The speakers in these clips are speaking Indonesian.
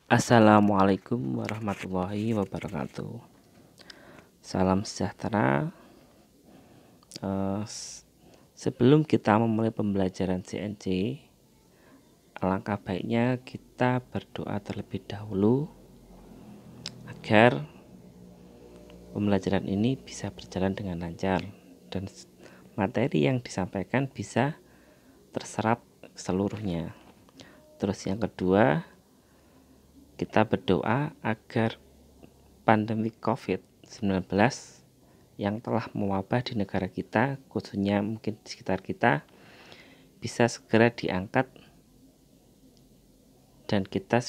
Assalamualaikum warahmatullahi wabarakatuh. Salam sejahtera. Sebelum kita memulai pembelajaran CNC, alangkah baiknya kita berdoa terlebih dahulu agar pembelajaran ini bisa berjalan dengan lancar dan materi yang disampaikan bisa terserap seluruhnya. Terus yang kedua, kita berdoa agar pandemi COVID-19 yang telah mewabah di negara kita, khususnya mungkin di sekitar kita, bisa segera diangkat dan kita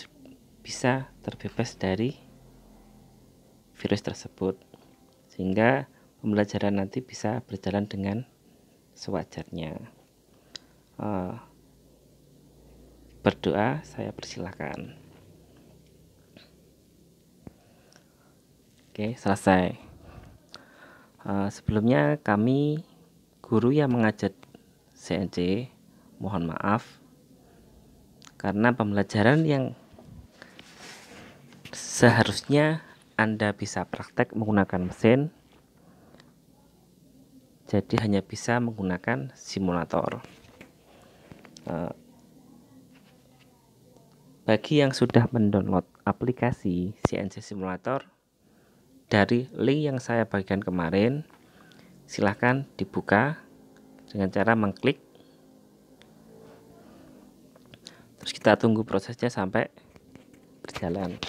bisa terbebas dari virus tersebut, sehingga pembelajaran nanti bisa berjalan dengan sewajarnya. Berdoa, saya persilahkan. Oke, selesai. Sebelumnya kami guru yang mengajar CNC mohon maaf karena pembelajaran yang seharusnya Anda bisa praktek menggunakan mesin jadi hanya bisa menggunakan simulator. Bagi yang sudah mendownload aplikasi CNC Simulator dari link yang saya bagikan kemarin, silahkan dibuka dengan cara mengklik. Terus kita tunggu prosesnya sampai berjalan.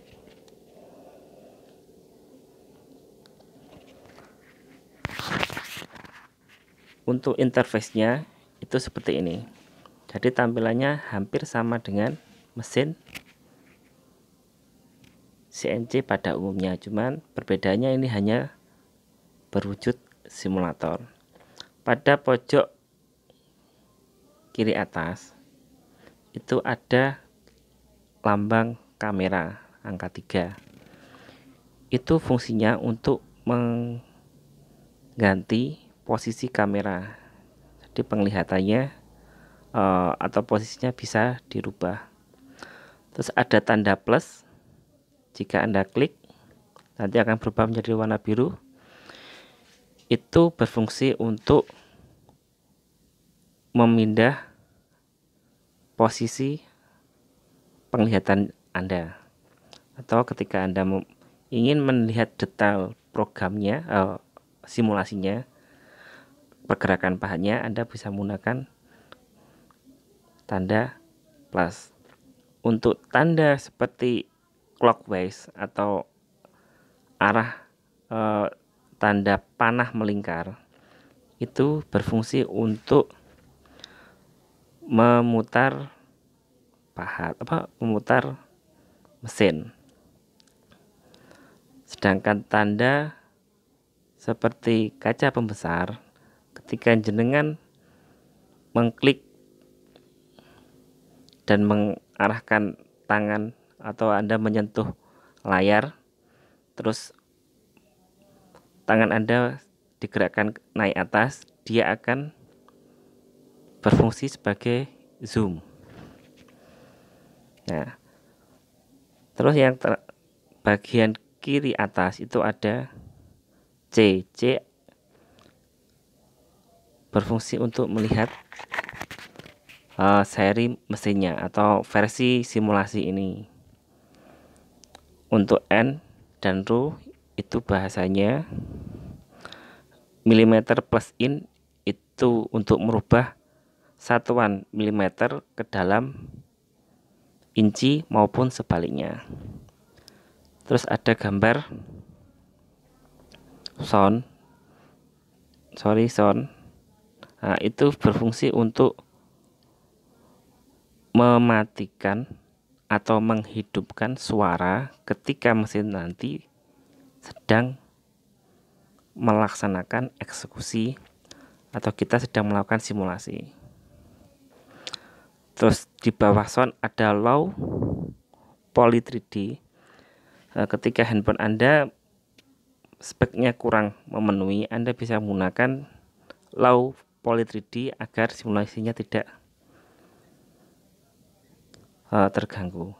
Untuk interface-nya itu seperti ini. Jadi tampilannya hampir sama dengan mesin CNC pada umumnya, cuman perbedaannya ini hanya berwujud simulator. Pada pojok kiri atas itu ada lambang kamera angka 3. Itu fungsinya untuk mengganti posisi kamera. Jadi penglihatannya atau posisinya bisa dirubah. Terus ada tanda plus. Jika Anda klik, nanti akan berubah menjadi warna biru. Itu berfungsi untuk memindah posisi penglihatan Anda, atau ketika Anda ingin melihat detail programnya, simulasinya, pergerakan pahatnya, Anda bisa menggunakan tanda plus. Untuk tanda seperti clockwise atau arah tanda panah melingkar itu berfungsi untuk memutar pahat, memutar mesin. Sedangkan tanda seperti kaca pembesar, ketika jenengan mengklik dan mengarahkan tangan atau Anda menyentuh layar, terus tangan Anda digerakkan naik atas, dia akan berfungsi sebagai zoom. Nah, terus yang bagian kiri atas itu ada C. C berfungsi untuk melihat seri mesinnya atau versi simulasi ini. Untuk N dan RU itu bahasanya milimeter plus in, itu untuk merubah satuan milimeter ke dalam inci maupun sebaliknya. Terus ada gambar sound. Nah, itu berfungsi untuk mematikan atau menghidupkan suara ketika mesin nanti sedang melaksanakan eksekusi atau kita sedang melakukan simulasi. Terus di bawah sound ada low poly 3D. Ketika handphone Anda speknya kurang memenuhi, Anda bisa menggunakan low poly 3D agar simulasinya tidak terganggu.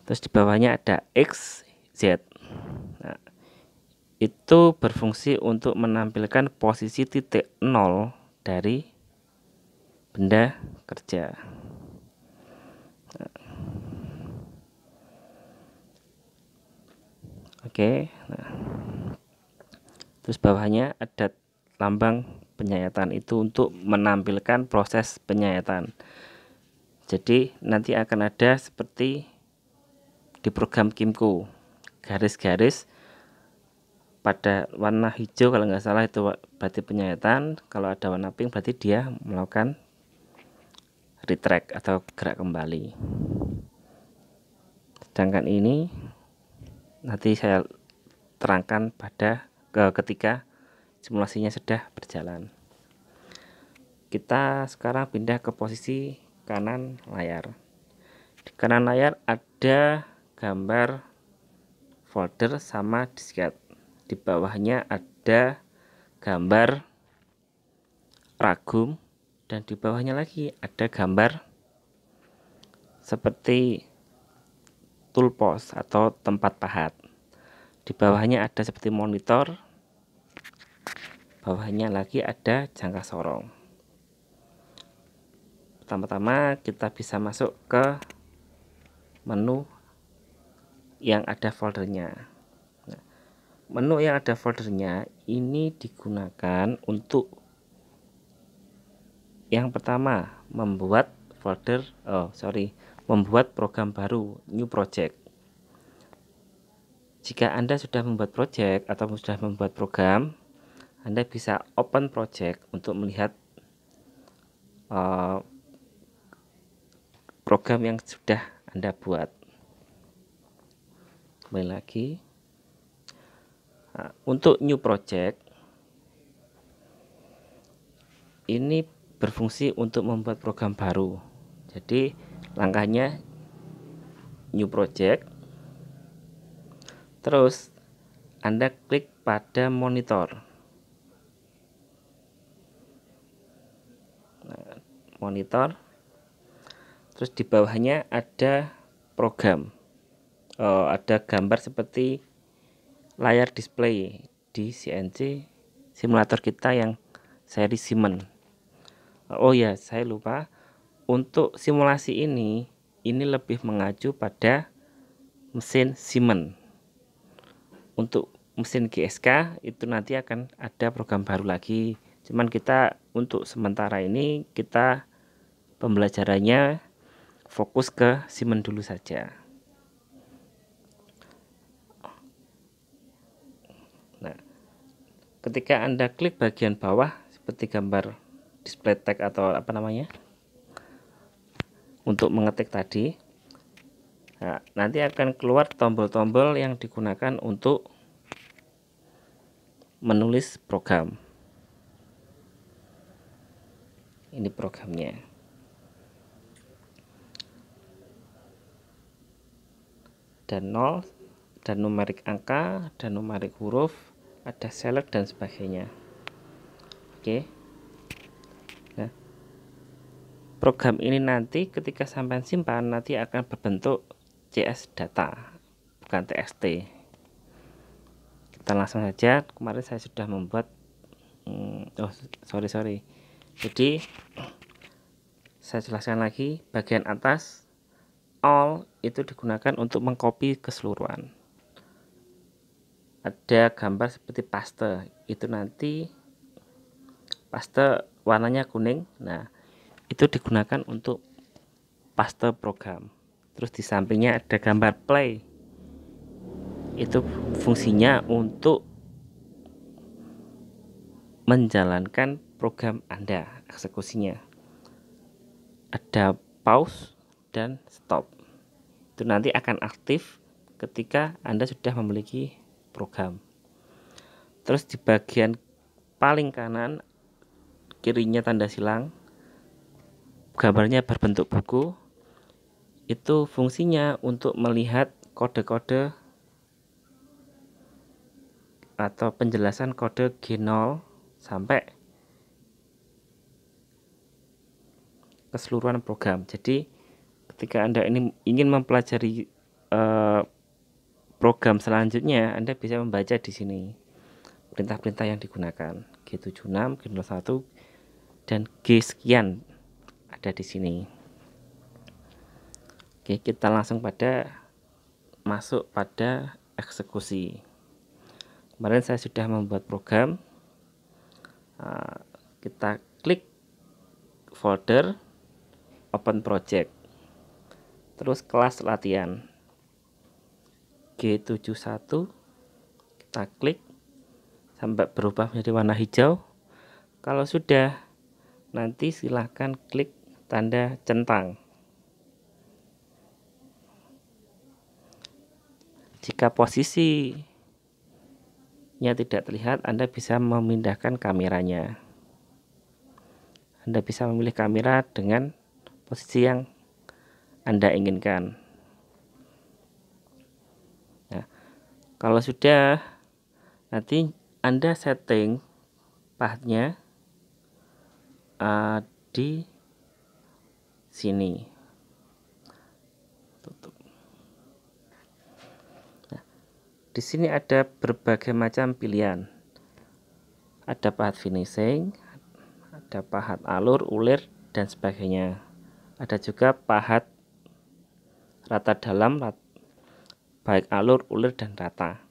Terus di bawahnya ada X, Z. Nah, itu berfungsi untuk menampilkan posisi titik 0 dari benda kerja. Oke, nah, terus bawahnya ada lambang penyayatan, itu untuk menampilkan proses penyayatan. Jadi nanti akan ada seperti di program Kimco, garis-garis pada warna hijau kalau nggak salah itu berarti penyayatan, kalau ada warna pink berarti dia melakukan retract atau gerak kembali. Sedangkan ini nanti saya terangkan pada ketika simulasinya sudah berjalan. Kita sekarang pindah ke posisi kanan layar. Di kanan layar ada gambar folder sama disket. Di bawahnya ada gambar ragum, dan di bawahnya lagi ada gambar seperti toolbox atau tempat pahat. Di bawahnya ada seperti monitor, bawahnya lagi ada jangka sorong. Pertama-tama kita bisa masuk ke menu yang ada foldernya. Nah, menu yang ada foldernya ini digunakan untuk yang pertama membuat membuat program baru, new project. Jika Anda sudah membuat project atau sudah membuat program, Anda bisa open project untuk melihat program yang sudah Anda buat. Kembali lagi, nah, untuk new project ini berfungsi untuk membuat program baru. Jadi langkahnya new project, terus Anda klik pada monitor. Nah, monitor, terus di bawahnya ada program, ada gambar seperti layar display di CNC simulator kita yang seri Siemens. Oh ya, saya lupa, untuk simulasi ini lebih mengacu pada mesin Siemens. Untuk mesin GSK itu nanti akan ada program baru lagi. Cuman kita untuk sementara ini kita pembelajarannya fokus ke Siemens dulu saja. Nah, ketika Anda klik bagian bawah seperti gambar display tag atau apa namanya untuk mengetik tadi, nah, nanti akan keluar tombol-tombol yang digunakan untuk menulis program. Ini programnya. Dan 0, dan numerik angka, dan numerik huruf, ada select dan sebagainya. Oke. Nah, program ini nanti ketika sampai simpan nanti akan berbentuk CS data, bukan TXT. Kita langsung saja, kemarin saya sudah membuat sorry. Jadi saya jelaskan lagi, bagian atas all itu digunakan untuk mengcopy keseluruhan. Ada gambar seperti paste, itu nanti paste warnanya kuning. Nah, itu digunakan untuk paste program. Terus di sampingnya ada gambar play, itu fungsinya untuk menjalankan program Anda, eksekusinya. Ada pause dan stop, itu nanti akan aktif ketika Anda sudah memiliki program. Terus di bagian paling kanan kirinya tanda silang, gambarnya berbentuk buku, itu fungsinya untuk melihat kode-kode atau penjelasan kode G0 sampai keseluruhan program. Jadi ketika Anda ini ingin mempelajari program selanjutnya Anda bisa membaca di sini perintah-perintah yang digunakan G76, G01 dan G sekian ada di sini. Oke, kita langsung masuk pada eksekusi. Kemarin saya sudah membuat program. Kita klik folder, open project, terus kelas latihan G71, kita klik sampai berubah menjadi warna hijau. Kalau sudah, nanti silahkan klik tanda centang. Jika posisinya tidak terlihat, Anda bisa memindahkan kameranya. Anda bisa memilih kamera dengan posisi yang Anda inginkan. Nah, kalau sudah, nanti Anda setting pahatnya di sini. Tutup. Nah, di sini ada berbagai macam pilihan. Ada pahat finishing, ada pahat alur, ulir, dan sebagainya. Ada juga pahat rata dalam, baik alur, ulir, dan rata.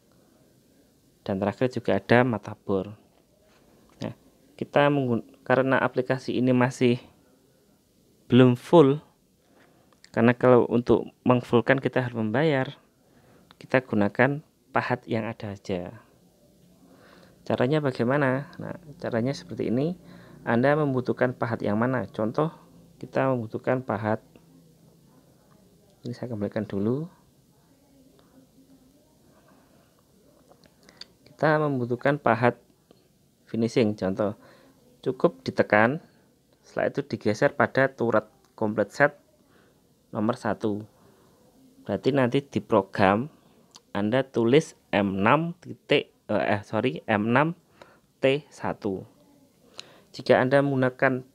Dan terakhir juga ada mata bor. Nah, kita karena aplikasi ini masih belum full, karena kalau untuk mengfullkan kita harus membayar, kita gunakan pahat yang ada aja. Caranya bagaimana? Nah, caranya seperti ini. Anda membutuhkan pahat yang mana? Contoh, kita membutuhkan pahat, ini saya kembalikan dulu. Kita membutuhkan pahat finishing, contoh, cukup ditekan, setelah itu digeser pada turret complete set nomor 1. Berarti nanti di program Anda tulis M6T1. Jika Anda menggunakan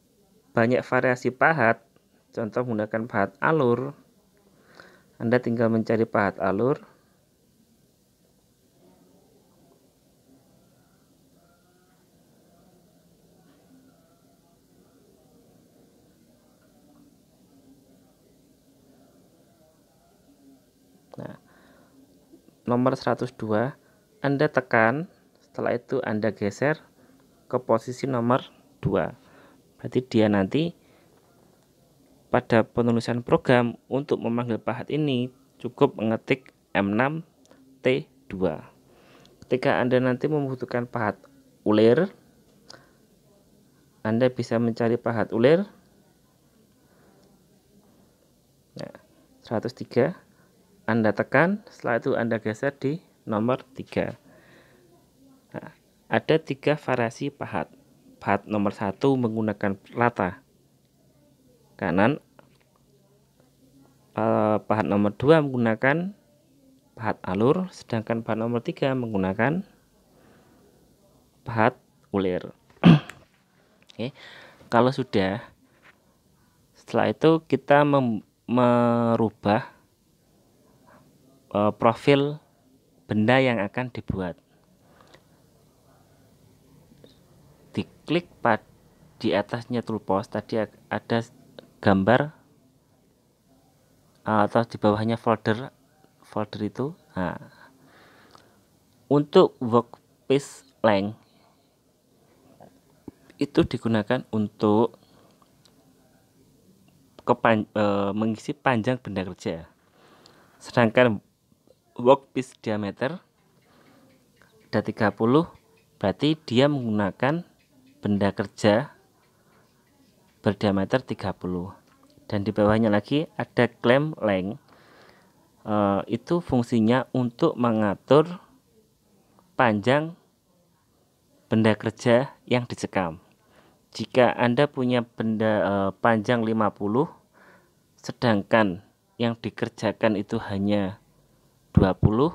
banyak variasi pahat, contoh menggunakan pahat alur, Anda tinggal mencari pahat alur, nah, nomor 102 Anda tekan, setelah itu Anda geser ke posisi nomor 2. Berarti dia nanti pada penulisan program untuk memanggil pahat ini cukup mengetik M6T2. Ketika Anda nanti membutuhkan pahat ulir, Anda bisa mencari pahat ulir. Nah, 103 Anda tekan, setelah itu Anda geser di nomor 3. Nah, ada 3 variasi pahat. Pahat nomor 1 menggunakan rata kanan, pahat nomor 2 menggunakan pahat alur, sedangkan pahat nomor 3 menggunakan pahat ulir. Oke, kalau sudah, setelah itu kita merubah profil benda yang akan dibuat. Diklik di atasnya toolbox, tadi ada gambar atau di bawahnya folder itu. Nah, untuk workpiece length itu digunakan untuk mengisi panjang benda kerja, sedangkan workpiece diameter ada 30, berarti dia menggunakan benda kerja berdiameter 30. Dan di bawahnya lagi ada clamp length, itu fungsinya untuk mengatur panjang benda kerja yang dicekam. Jika Anda punya benda panjang 50, sedangkan yang dikerjakan itu hanya 20,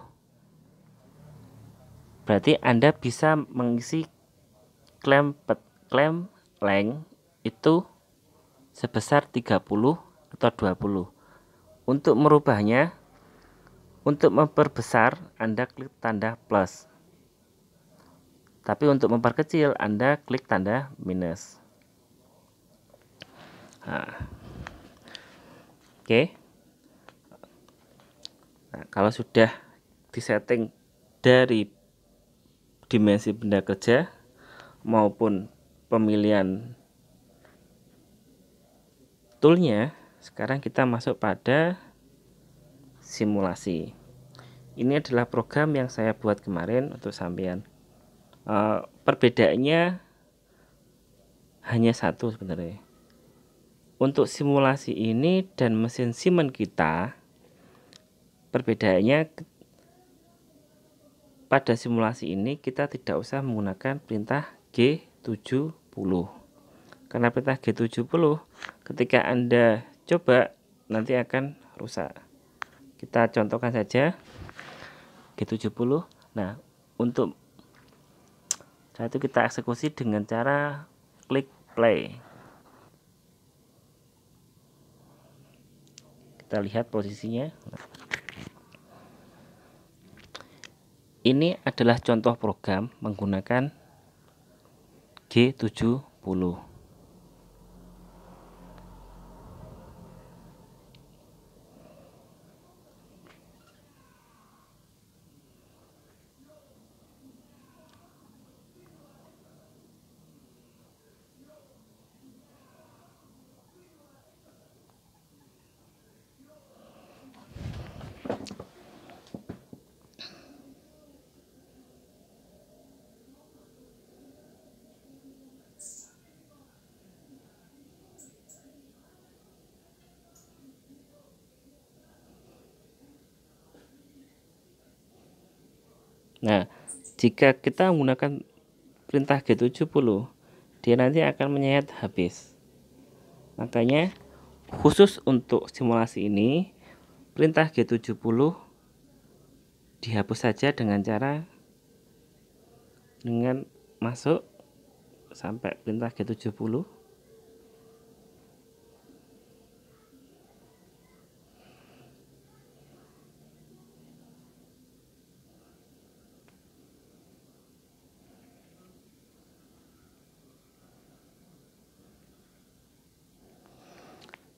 berarti Anda bisa mengisi clamp length itu sebesar 30 atau 20. Untuk merubahnya, Untuk memperbesar, Anda klik tanda plus. Tapi untuk memperkecil, Anda klik tanda minus. Nah, oke. Nah, kalau sudah disetting dari dimensi benda kerja maupun pemilihan toolnya, sekarang kita masuk pada simulasi. Ini adalah program yang saya buat kemarin untuk sampean. Perbedaannya hanya satu sebenarnya. Untuk simulasi ini dan mesin Siemens kita, perbedaannya pada simulasi ini kita tidak usah menggunakan perintah G70. Karena perintah G70 ketika Anda coba nanti akan rusak. Kita contohkan saja G70. Nah, untuk saat itu kita eksekusi dengan cara klik play. Kita lihat posisinya. Ini adalah contoh program menggunakan G70. Nah, jika kita menggunakan perintah G70, dia nanti akan menyayat habis. Makanya khusus untuk simulasi ini, perintah G70 dihapus saja dengan cara dengan masuk sampai perintah G70.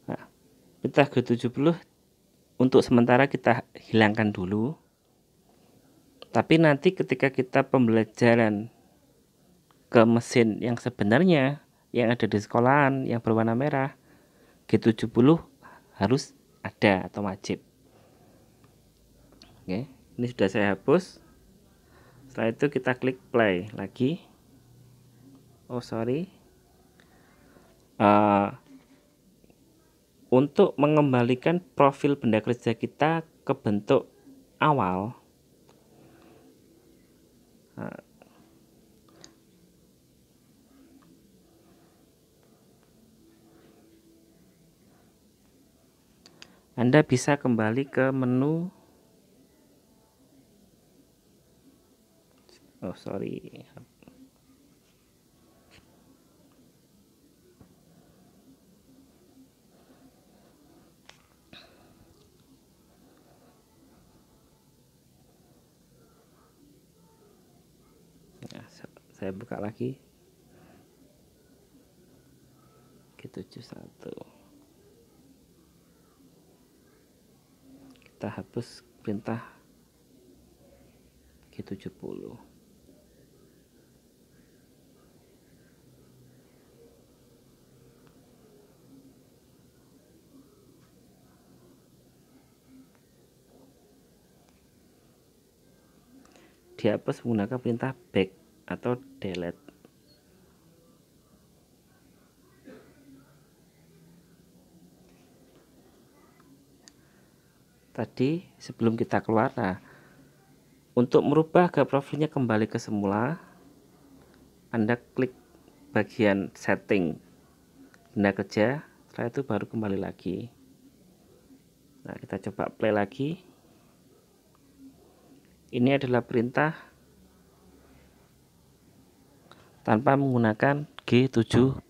Nah, perintah G70 untuk sementara kita hilangkan dulu. Tapi nanti ketika kita pembelajaran ke mesin yang sebenarnya yang ada di sekolahan yang berwarna merah, G70 harus ada atau wajib. Oke, ini sudah saya hapus. Setelah itu kita klik play lagi. Untuk mengembalikan profil benda kerja kita ke bentuk awal, Anda bisa kembali ke menu. Saya buka lagi G71. Kita hapus perintah G70. Dihapus menggunakan perintah back atau delete. Tadi sebelum kita keluar, nah, untuk merubah ke profilnya kembali ke semula, Anda klik bagian setting benda kerja, setelah itu baru kembali lagi. Nah, kita coba play lagi. Ini adalah perintah tanpa menggunakan G70.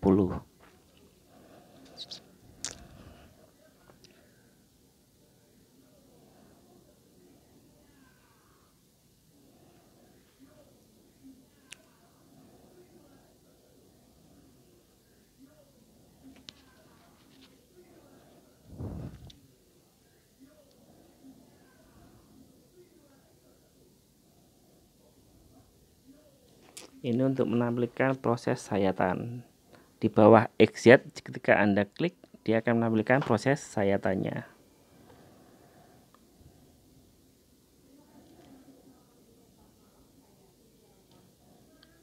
Ini untuk menampilkan proses sayatan. Di bawah XZ ketika Anda klik, dia akan menampilkan proses sayatannya.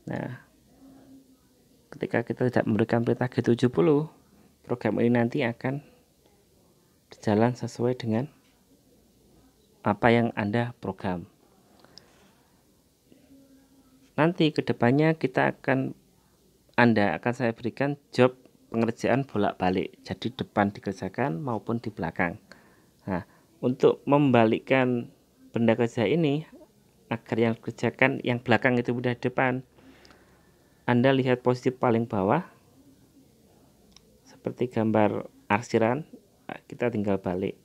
Nah, ketika kita tidak memberikan perintah G70, program ini nanti akan berjalan sesuai dengan apa yang Anda program. Nanti kedepannya Anda akan saya berikan job pengerjaan bolak-balik, jadi depan dikerjakan maupun di belakang. Nah, untuk membalikkan benda kerja ini agar yang kerjakan yang belakang itu mudah di depan, Anda lihat posisi paling bawah seperti gambar arsiran, kita tinggal balik.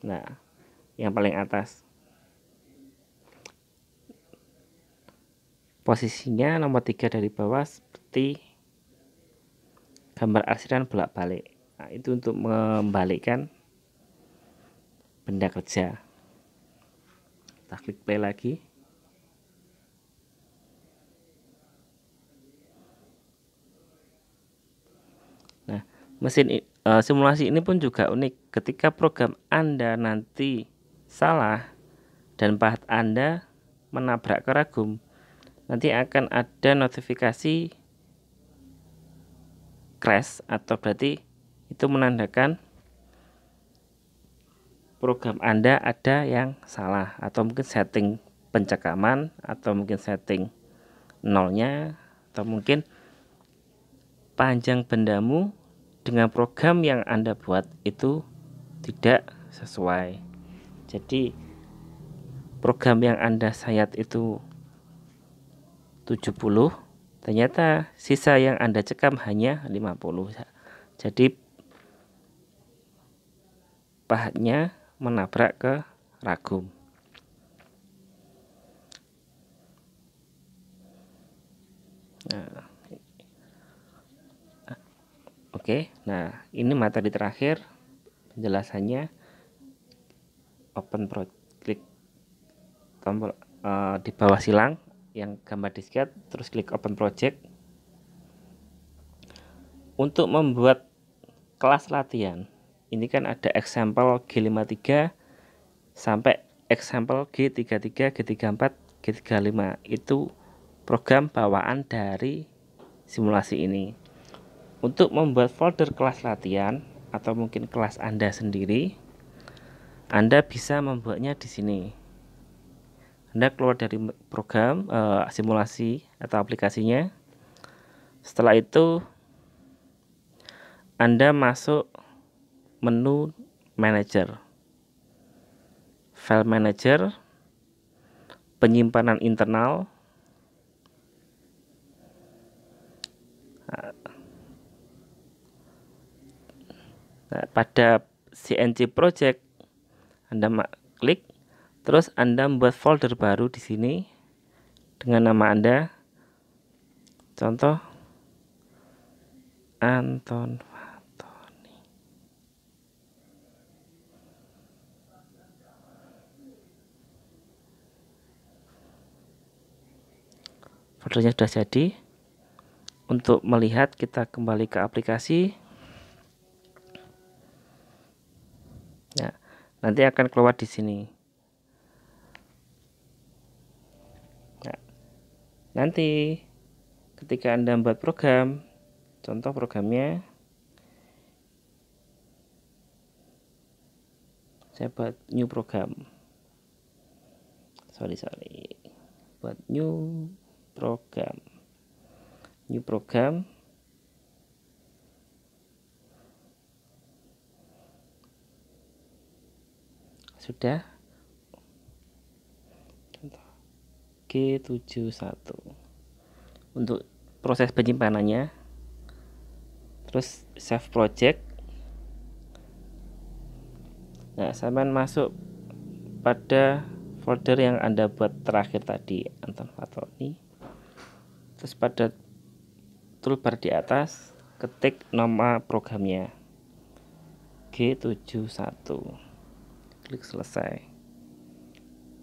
Nah, yang paling atas posisinya nomor 3 dari bawah seperti gambar arsiran bolak-balik. Nah, itu untuk membalikkan benda kerja. Kita klik play lagi. Nah, simulasi ini pun juga unik. Ketika program Anda nanti salah dan pahat Anda menabrak ke ragum, nanti akan ada notifikasi crash, atau berarti itu menandakan program Anda ada yang salah, atau mungkin setting pencekaman, atau mungkin setting nolnya, atau mungkin panjang bendamu dengan program yang Anda buat itu tidak sesuai. Jadi program yang Anda sayat itu 70, ternyata sisa yang Anda cekam hanya 50. Jadi pahatnya menabrak ke ragum. Nah, oke. Nah, ini materi terakhir penjelasannya. Open project, klik tombol di bawah silang yang gambar disket, terus klik open project. Untuk membuat kelas latihan, ini kan ada example G53 sampai example G33, G34, G35. Itu program bawaan dari simulasi ini. Untuk membuat folder kelas latihan atau mungkin kelas Anda sendiri, Anda bisa membuatnya di sini. Anda keluar dari program simulasi atau aplikasinya. Setelah itu Anda masuk menu manager, file manager, penyimpanan internal. Nah, pada CNC project Anda klik, terus Anda membuat folder baru di sini dengan nama Anda. Contoh Anton Fatoni. Foldernya sudah jadi. Untuk melihat, kita kembali ke aplikasi. Nah, nanti akan keluar di sini. Nah, nanti ketika Anda membuat program, contoh programnya saya buat new program. Buat new program. Sudah. Contoh G71. Untuk proses penyimpanannya, terus save project. Nah, sampean masuk pada folder yang Anda buat terakhir tadi, Anton Fatoni. Terus pada toolbar di atas ketik nama programnya G71, klik selesai,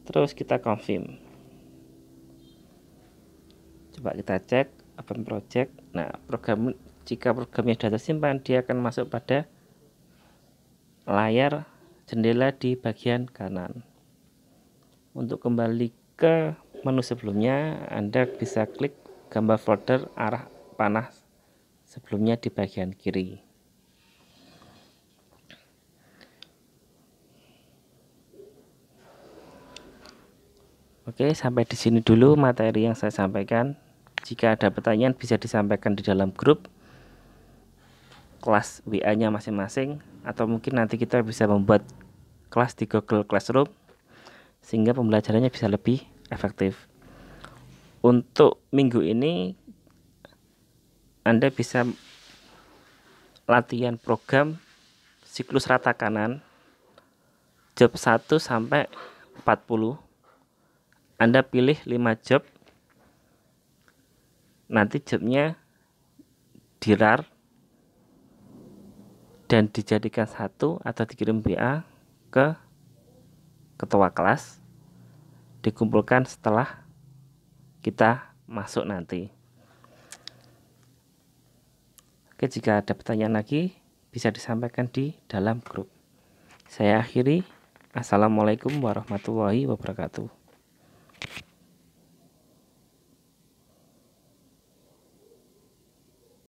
terus kita confirm. Coba kita cek open project. Nah, jika programnya sudah tersimpan, dia akan masuk pada layar jendela di bagian kanan. Untuk kembali ke menu sebelumnya, Anda bisa klik gambar folder arah panah sebelumnya di bagian kiri. Oke, sampai di sini dulu materi yang saya sampaikan. Jika ada pertanyaan bisa disampaikan di dalam grup kelas WA-nya masing-masing, atau mungkin nanti kita bisa membuat kelas di Google Classroom sehingga pembelajarannya bisa lebih efektif. Untuk minggu ini Anda bisa latihan program siklus rata kanan job 1 sampai 40. Anda pilih 5 job, nanti jobnya dirar dan dijadikan satu atau dikirim WA ke ketua kelas, dikumpulkan setelah kita masuk nanti. Oke, jika ada pertanyaan lagi bisa disampaikan di dalam grup. Saya akhiri. Assalamualaikum warahmatullahi wabarakatuh.